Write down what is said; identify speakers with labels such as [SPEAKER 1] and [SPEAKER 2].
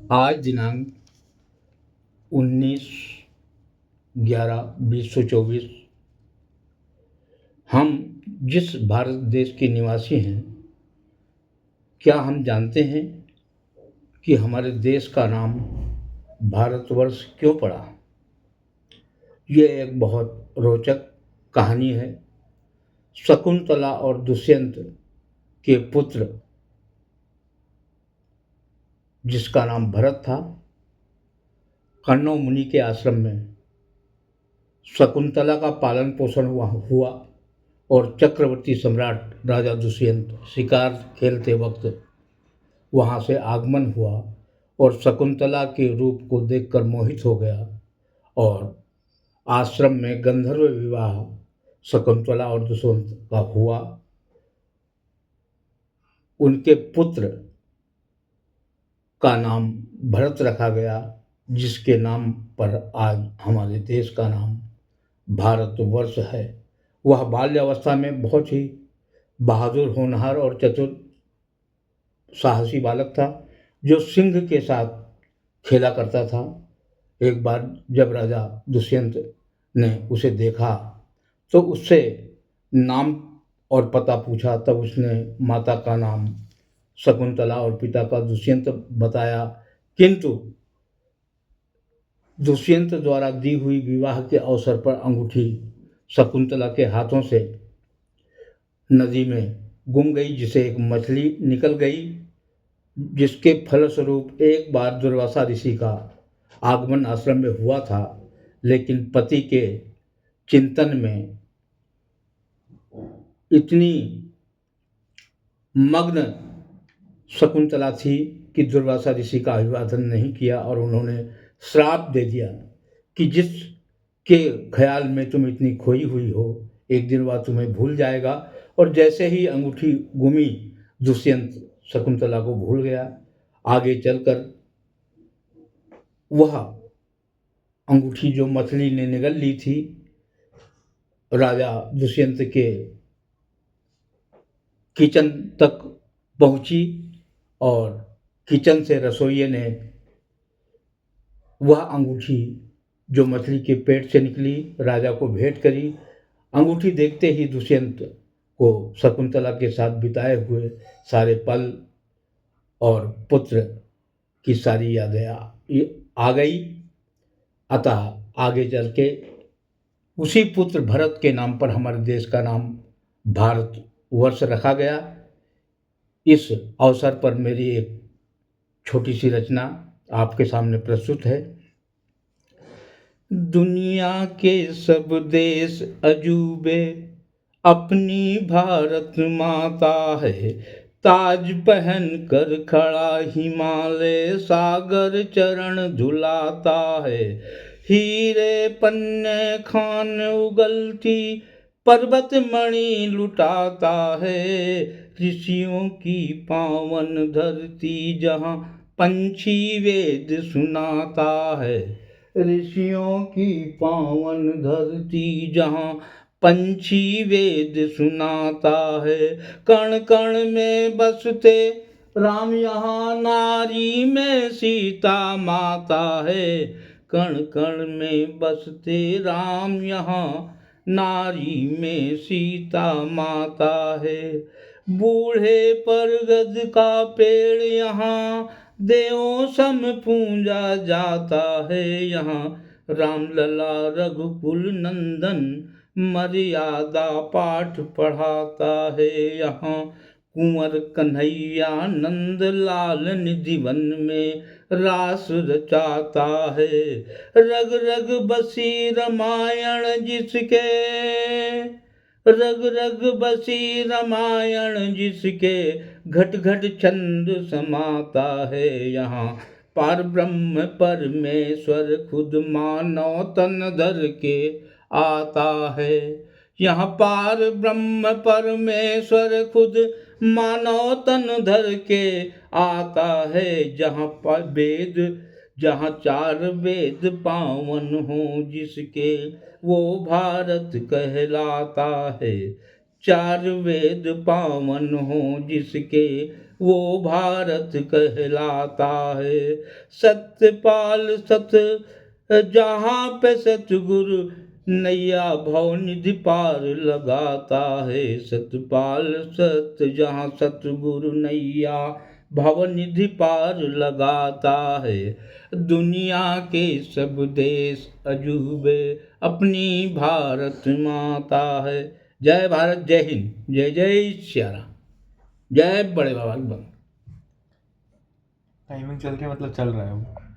[SPEAKER 1] आज दिनांक 19/11/2024 हम जिस भारत देश के निवासी हैं, क्या हम जानते हैं कि हमारे देश का नाम भारतवर्ष क्यों पड़ा? ये एक बहुत रोचक कहानी है। शकुंतला और दुष्यंत के पुत्र, जिसका नाम भरत था, कण्व मुनि के आश्रम में शकुंतला का पालन पोषण हुआ और चक्रवर्ती सम्राट राजा दुष्यंत शिकार खेलते वक्त वहां से आगमन हुआ और शकुंतला के रूप को देखकर मोहित हो गया और आश्रम में गंधर्व विवाह शकुंतला और दुष्यंत का हुआ। उनके पुत्र का नाम भरत रखा गया, जिसके नाम पर आज हमारे देश का नाम भारतवर्ष है। वह बाल्यावस्था में बहुत ही बहादुर, होनहार और चतुर साहसी बालक था, जो सिंह के साथ खेला करता था। एक बार जब राजा दुष्यंत ने उसे देखा तो उससे नाम और पता पूछा। तब उसने माता का नाम शकुंतला और पिता का दुष्यंत बताया, किंतु दुष्यंत द्वारा दी हुई विवाह के अवसर पर अंगूठी शकुंतला के हाथों से नदी में गुम गई, जिसे एक मछली निकल गई, जिसके फलस्वरूप एक बार दुर्वासा ऋषि का आगमन आश्रम में हुआ था। लेकिन पति के चिंतन में इतनी मग्न शकुंतला थी कि दुर्वासा ऋषि का अभिवादन नहीं किया और उन्होंने श्राप दे दिया कि जिसके ख्याल में तुम इतनी खोई हुई हो, एक दिन वह तुम्हें भूल जाएगा। और जैसे ही अंगूठी गुमी, दुष्यंत शकुंतला को भूल गया। आगे चलकर वह अंगूठी जो मछली ने निगल ली थी, राजा दुष्यंत के किचन तक पहुंची और किचन से रसोइये ने वह अंगूठी जो मछली के पेट से निकली राजा को भेंट करी। अंगूठी देखते ही दुष्यंत को शकुंतला के साथ बिताए हुए सारे पल और पुत्र की सारी यादें आ गई। अतः आगे चल के उसी पुत्र भरत के नाम पर हमारे देश का नाम भारतवर्ष रखा गया। इस अवसर पर मेरी एक छोटी सी रचना आपके सामने प्रस्तुत है। दुनिया के सब देश अजूबे, अपनी भारत माता है। ताज पहन कर खड़ा हिमालय, सागर चरण धुलाता है। हीरे पन्ने खान उगलती, पर्वत मणि लुटाता है। ऋषियों की पावन धरती, जहाँ पंछी वेद सुनाता है। ऋषियों की पावन धरती, जहाँ पंछी वेद सुनाता है। कण कण में बसते राम, यहाँ नारी में सीता माता है। कण कण में बसते राम, यहाँ नारी में सीता माता है। बूढ़े बरगद का पेड़ यहाँ, देवों सम पूजा जाता है। यहाँ राम लला रघुकुल नंदन, मर्यादा पाठ पढ़ाता है। यहाँ कुंवर कन्हैया नंद लाल निधि वन में रास रचाता है। रग रग बसी रामायण जिसके, रग रग बसी रामायण जिसके, घट घट छंद समाता है। यहाँ पार ब्रह्म परमेश्वर खुद मानव तन धर के आता है। यहाँ पार ब्रह्म परमेश्वर खुद मानव तन धर के आता है। जहाँ चार वेद पावन हो जिसके, वो भारत कहलाता है। चार वेद पावन हो जिसके, वो भारत कहलाता है। सत्यपाल सत जहाँ पे सतगुरु नैया भवनिधि पार लगाता है। सतपाल सत जहाँ सतगुरु नैया भवनिधि पार लगाता है। दुनिया के सब देश अजूबे अपनी भारत माता है। जय भारत, जय हिंद, जय जय श्री राम, जय बड़े बाबा की बंद।
[SPEAKER 2] टाइमिंग चल रही है, मतलब चल रहा है वो।